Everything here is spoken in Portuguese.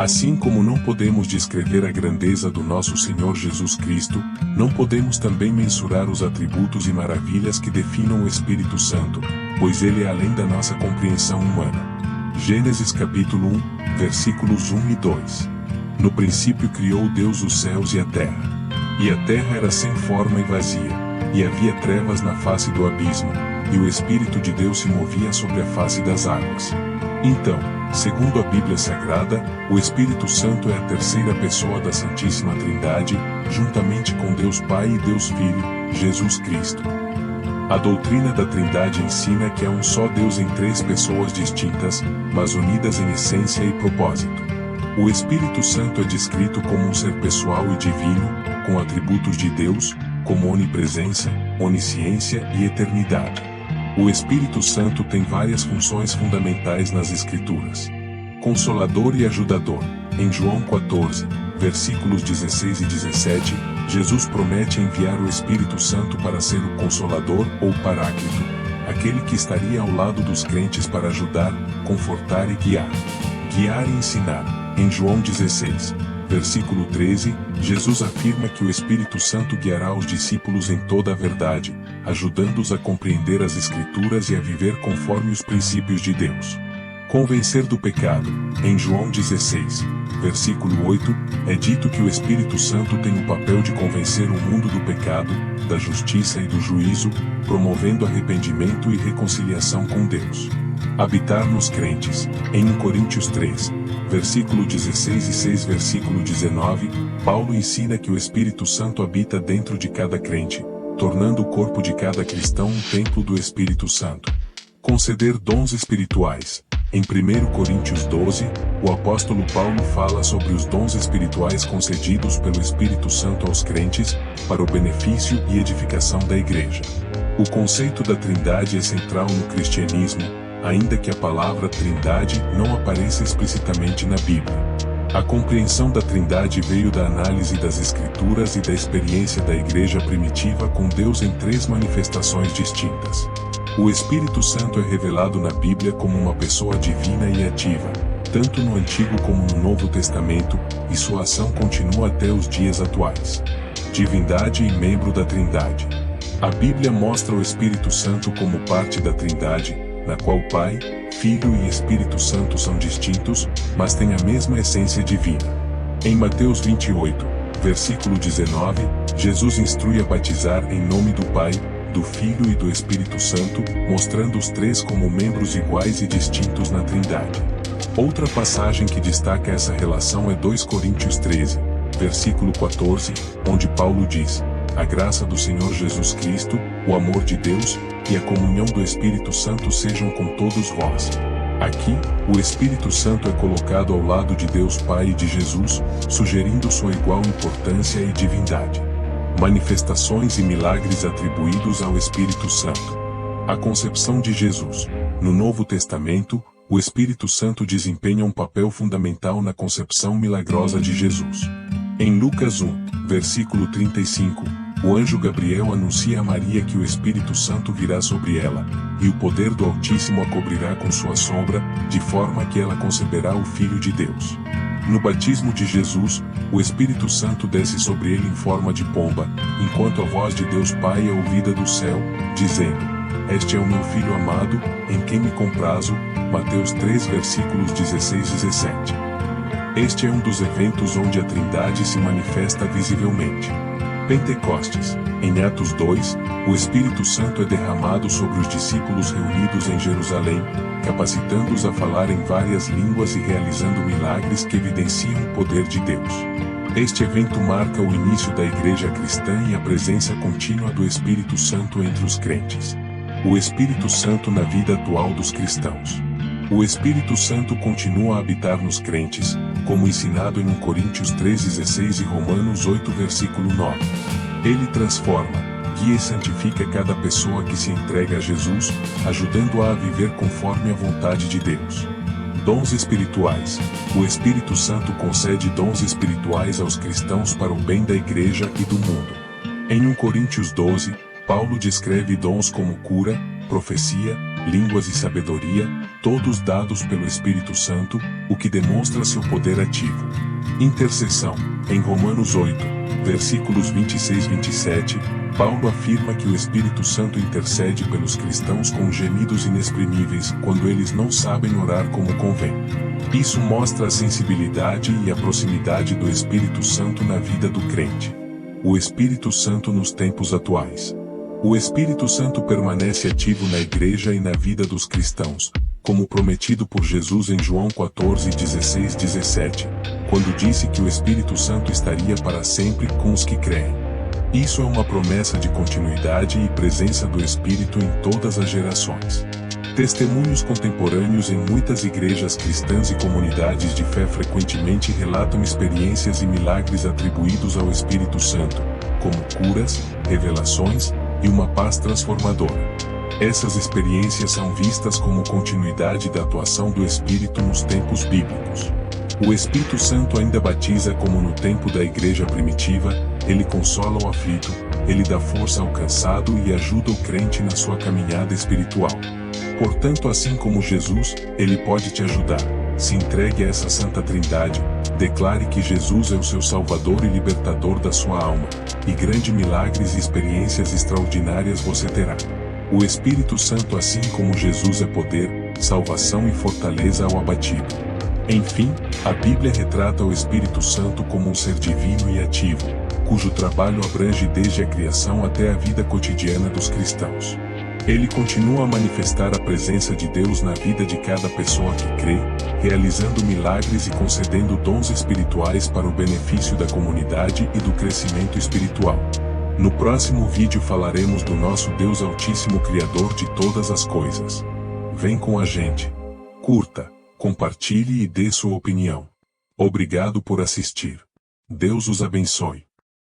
Assim como não podemos descrever a grandeza do nosso Senhor Jesus Cristo, não podemos também mensurar os atributos e maravilhas que definam o Espírito Santo, pois ele é além da nossa compreensão humana. Gênesis capítulo 1, versículos 1 e 2. No princípio criou Deus os céus e a terra. E a terra era sem forma e vazia, e havia trevas na face do abismo, e o Espírito de Deus se movia sobre a face das águas. Então, segundo a Bíblia Sagrada, o Espírito Santo é a terceira pessoa da Santíssima Trindade, juntamente com Deus Pai e Deus Filho, Jesus Cristo. A doutrina da Trindade ensina que há um só Deus em três pessoas distintas, mas unidas em essência e propósito. O Espírito Santo é descrito como um ser pessoal e divino, com atributos de Deus, como onipresença, onisciência e eternidade. O Espírito Santo tem várias funções fundamentais nas Escrituras. Consolador e ajudador. Em João 14, versículos 16 e 17, Jesus promete enviar o Espírito Santo para ser o Consolador ou Paráclito, aquele que estaria ao lado dos crentes para ajudar, confortar e guiar. Guiar e ensinar. Em João 16, versículo 13, Jesus afirma que o Espírito Santo guiará os discípulos em toda a verdade, ajudando-os a compreender as Escrituras e a viver conforme os princípios de Deus. Convencer do pecado. Em João 16, versículo 8, é dito que o Espírito Santo tem o papel de convencer o mundo do pecado, da justiça e do juízo, promovendo arrependimento e reconciliação com Deus. Habitar nos crentes. Em 1 Coríntios 3, versículo 16 e 6 versículo 19, Paulo ensina que o Espírito Santo habita dentro de cada crente, tornando o corpo de cada cristão um templo do Espírito Santo. Conceder dons espirituais. Em 1 Coríntios 12, o apóstolo Paulo fala sobre os dons espirituais concedidos pelo Espírito Santo aos crentes, para o benefício e edificação da igreja. O conceito da Trindade é central no cristianismo, ainda que a palavra Trindade não apareça explicitamente na Bíblia. A compreensão da Trindade veio da análise das Escrituras e da experiência da igreja primitiva com Deus em três manifestações distintas. O Espírito Santo é revelado na Bíblia como uma pessoa divina e ativa, tanto no Antigo como no Novo Testamento, e sua ação continua até os dias atuais. Divindade e membro da Trindade. A Bíblia mostra o Espírito Santo como parte da Trindade, na qual Pai, Filho e Espírito Santo são distintos, mas têm a mesma essência divina. Em Mateus 28, versículo 19, Jesus instrui a batizar em nome do Pai, do Filho e do Espírito Santo, mostrando os três como membros iguais e distintos na Trindade. Outra passagem que destaca essa relação é 2 Coríntios 13, versículo 14, onde Paulo diz: "A graça do Senhor Jesus Cristo, o amor de Deus, e a comunhão do Espírito Santo sejam com todos vós." Aqui, o Espírito Santo é colocado ao lado de Deus Pai e de Jesus, sugerindo sua igual importância e divindade. Manifestações e milagres atribuídos ao Espírito Santo. A concepção de Jesus. No Novo Testamento, o Espírito Santo desempenha um papel fundamental na concepção milagrosa de Jesus. Em Lucas 1, versículo 35, o anjo Gabriel anuncia a Maria que o Espírito Santo virá sobre ela, e o poder do Altíssimo a cobrirá com sua sombra, de forma que ela conceberá o Filho de Deus. No batismo de Jesus, o Espírito Santo desce sobre ele em forma de pomba, enquanto a voz de Deus Pai é ouvida do céu, dizendo: "Este é o meu Filho amado, em quem me comprazo." Mateus 3 versículos 16 e 17. Este é um dos eventos onde a Trindade se manifesta visivelmente. Pentecostes. Em Atos 2, o Espírito Santo é derramado sobre os discípulos reunidos em Jerusalém, capacitando-os a falar em várias línguas e realizando milagres que evidenciam o poder de Deus. Este evento marca o início da igreja cristã e a presença contínua do Espírito Santo entre os crentes. O Espírito Santo na vida atual dos cristãos. O Espírito Santo continua a habitar nos crentes, como ensinado em 1 Coríntios 3,16 e Romanos 8 versículo 9. Ele transforma, guia e santifica cada pessoa que se entrega a Jesus, ajudando-a a viver conforme a vontade de Deus. Dons espirituais. O Espírito Santo concede dons espirituais aos cristãos para o bem da igreja e do mundo. Em 1 Coríntios 12, Paulo descreve dons como cura, profecia, línguas e sabedoria, todos dados pelo Espírito Santo, o que demonstra seu poder ativo. Intercessão. Em Romanos 8, versículos 26 e 27, Paulo afirma que o Espírito Santo intercede pelos cristãos com gemidos inexprimíveis quando eles não sabem orar como convém. Isso mostra a sensibilidade e a proximidade do Espírito Santo na vida do crente. O Espírito Santo nos tempos atuais. O Espírito Santo permanece ativo na igreja e na vida dos cristãos, como prometido por Jesus em João 14, 16, 17, quando disse que o Espírito Santo estaria para sempre com os que creem. Isso é uma promessa de continuidade e presença do Espírito em todas as gerações. Testemunhos contemporâneos em muitas igrejas cristãs e comunidades de fé frequentemente relatam experiências e milagres atribuídos ao Espírito Santo, como curas, revelações e uma paz transformadora. Essas experiências são vistas como continuidade da atuação do Espírito nos tempos bíblicos. O Espírito Santo ainda batiza como no tempo da igreja primitiva, ele consola o aflito, ele dá força ao cansado e ajuda o crente na sua caminhada espiritual. Portanto, assim como Jesus, ele pode te ajudar. Se entregue a essa Santa Trindade, declare que Jesus é o seu Salvador e Libertador da sua alma, e grandes milagres e experiências extraordinárias você terá. O Espírito Santo, assim como Jesus, é poder, salvação e fortaleza ao abatido. Enfim, a Bíblia retrata o Espírito Santo como um ser divino e ativo, cujo trabalho abrange desde a criação até a vida cotidiana dos cristãos. Ele continua a manifestar a presença de Deus na vida de cada pessoa que crê, realizando milagres e concedendo dons espirituais para o benefício da comunidade e do crescimento espiritual. No próximo vídeo falaremos do nosso Deus Altíssimo, Criador de todas as coisas. Vem com a gente. Curta, compartilhe e dê sua opinião. Obrigado por assistir. Deus os abençoe.